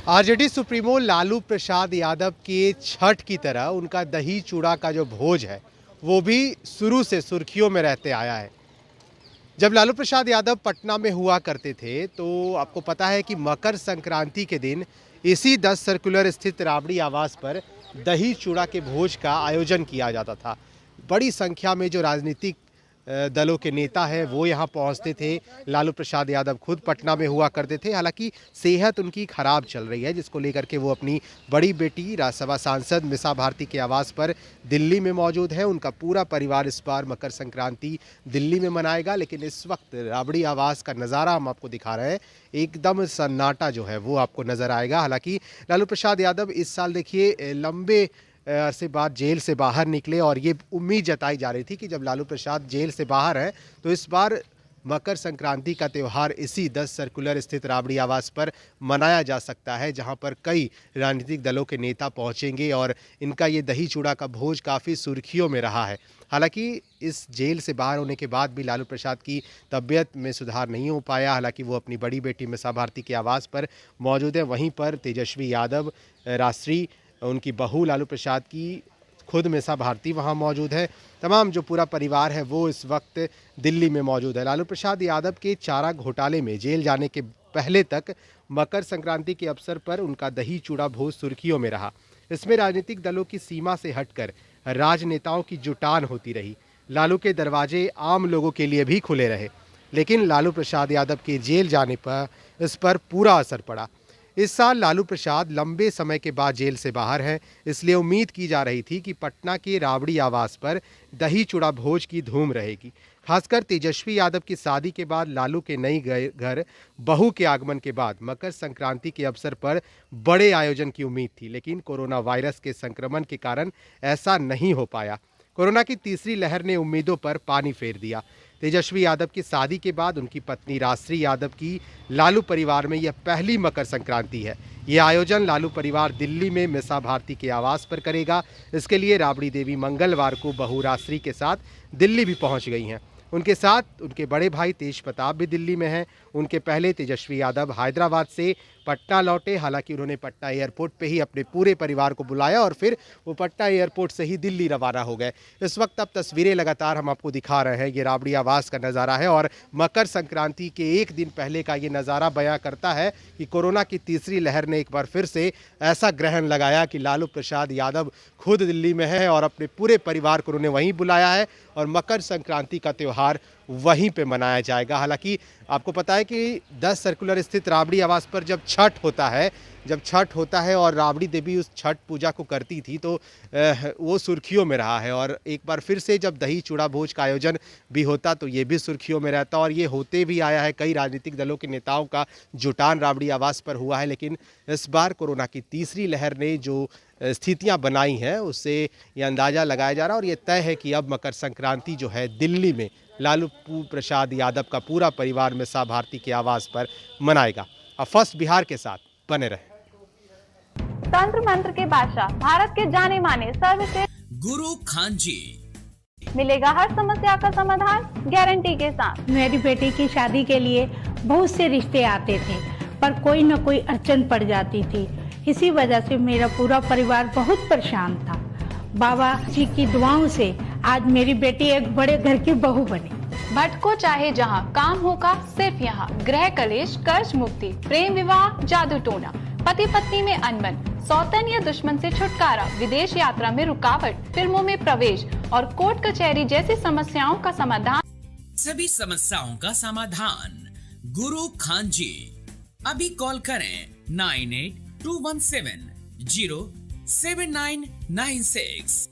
RJD supremo Lalu Prasad Yadav के छठ की तरह उनका दही चूड़ा का जो भोज है वो भी शुरू से सुर्खियों में रहते आया है। जब लालू प्रसाद यादव पटना में हुआ करते थे तो आपको पता है कि मकर संक्रांति के दिन इसी 10 सर्कुलर स्थित राबड़ी आवास पर दही चूड़ा के भोज का आयोजन किया जाता था। बड़ी संख्या में जो राजनीतिक दलों के नेता हैं वो यहाँ पहुँचते थे। लालू प्रसाद यादव खुद पटना में हुआ करते थे। हालांकि सेहत उनकी खराब चल रही है, जिसको लेकर के वो अपनी बड़ी बेटी राज्यसभा सांसद मीसा भारती के आवास पर दिल्ली में मौजूद है। उनका पूरा परिवार इस बार मकर संक्रांति दिल्ली में मनाएगा। लेकिन इस वक्त राबड़ी आवास का नज़ारा हम आपको दिखा रहे हैं, एकदम सन्नाटा जो है वो आपको नज़र आएगा। हालांकि लालू प्रसाद यादव इस साल देखिए लंबे अरसे बाद जेल से बाहर निकले और ये उम्मीद जताई जा रही थी कि जब लालू प्रसाद जेल से बाहर हैं तो इस बार मकर संक्रांति का त्यौहार इसी 10 सर्कुलर स्थित राबड़ी आवास पर मनाया जा सकता है, जहां पर कई राजनीतिक दलों के नेता पहुंचेंगे और इनका ये दही चूड़ा का भोज काफ़ी सुर्खियों में रहा है। हालांकि इस जेल से बाहर होने के बाद भी लालू प्रसाद की तबीयत में सुधार नहीं हो पाया। हालांकि वो अपनी बड़ी बेटी मीसा भारती के आवास पर मौजूद है। वहीं पर तेजस्वी यादव, राजश्री, उनकी बहू लालू प्रसाद की खुद मीसा भारती वहाँ मौजूद है। तमाम जो पूरा परिवार है वो इस वक्त दिल्ली में मौजूद है। लालू प्रसाद यादव के चारा घोटाले में जेल जाने के पहले तक मकर संक्रांति के अवसर पर उनका दही चूड़ा भोज सुर्खियों में रहा। इसमें राजनीतिक दलों की सीमा से हटकर राजनेताओं की जुटान होती रही। लालू के दरवाजे आम लोगों के लिए भी खुले रहे, लेकिन लालू प्रसाद यादव के जेल जाने पर इस पर पूरा असर पड़ा। इस साल लालू प्रसाद लंबे समय के बाद जेल से बाहर हैं, इसलिए उम्मीद की जा रही थी कि पटना के राबड़ी आवास पर दही चूड़ा भोज की धूम रहेगी। खासकर तेजस्वी यादव की शादी के बाद लालू के नई घर बहू के आगमन के बाद मकर संक्रांति के अवसर पर बड़े आयोजन की उम्मीद थी, लेकिन कोरोना वायरस के संक्रमण के कारण ऐसा नहीं हो पाया। कोरोना की तीसरी लहर ने उम्मीदों पर पानी फेर दिया। तेजस्वी यादव की शादी के बाद उनकी पत्नी राजश्री यादव की लालू परिवार में यह पहली मकर संक्रांति है। यह आयोजन लालू परिवार दिल्ली में मीसा भारती के आवास पर करेगा। इसके लिए राबड़ी देवी मंगलवार को बहू राजश्री के साथ दिल्ली भी पहुंच गई हैं। उनके साथ उनके बड़े भाई तेज प्रताप भी दिल्ली में हैं। उनके पहले तेजस्वी यादव हैदराबाद से पटना लौटे। हालांकि उन्होंने पटना एयरपोर्ट पे ही अपने पूरे परिवार को बुलाया और फिर वो पटना एयरपोर्ट से ही दिल्ली रवाना हो गए। इस वक्त अब तस्वीरें लगातार हम आपको दिखा रहे हैं, ये राबड़ी आवास का नज़ारा है और मकर संक्रांति के एक दिन पहले का ये नज़ारा बयां करता है कि कोरोना की तीसरी लहर ने एक बार फिर से ऐसा ग्रहण लगाया कि लालू प्रसाद यादव खुद दिल्ली में है और अपने पूरे परिवार को उन्होंने वहीं बुलाया है और मकर संक्रांति का त्यौहार वहीं पे मनाया जाएगा। हालांकि आपको पता है कि 10 सर्कुलर स्थित राबड़ी आवास पर जब छठ होता है और राबड़ी देवी उस छठ पूजा को करती थी तो वो सुर्खियों में रहा है। और एक बार फिर से जब दही चूड़ा भोज का आयोजन भी होता तो ये भी सुर्खियों में रहता और ये होते भी आया है। कई राजनीतिक दलों के नेताओं का जुटान राबड़ी आवास पर हुआ है, लेकिन इस बार कोरोना की तीसरी लहर ने जो स्थितियां बनाई हैं उससे ये अंदाज़ा लगाया जा रहा है और ये तय है कि अब मकर संक्रांति जो है दिल्ली में लालू प्रसाद यादव का पूरा परिवार मीसा भारती के आवास पर मनाएगा। अब फर्स्ट बिहार के साथ बने रहे। तंत्र मंत्र के बादशाह, भारत के जाने माने सर्वश्रेष्ठ गुरु खान जी, मिलेगा हर समस्या का समाधान गारंटी के साथ। मेरी बेटी की शादी के लिए बहुत से रिश्ते आते थे, पर कोई न कोई अड़चन पड़ जाती थी। इसी वजह से मेरा पूरा परिवार बहुत परेशान था। बाबा जी की दुआओं से आज मेरी बेटी एक बड़े घर की बहू बनी। भटको चाहे जहां, काम होगा सिर्फ यहाँ। गृह कलेश, कर्ज मुक्ति, प्रेम विवाह, जादू टोना, पति पत्नी में अनबन, सौतन या दुश्मन से छुटकारा, विदेश यात्रा में रुकावट, फिल्मों में प्रवेश और कोर्ट कचहरी जैसी समस्याओं का समाधान। सभी समस्याओं का समाधान गुरु खान जी। अभी कॉल करें 9821707996।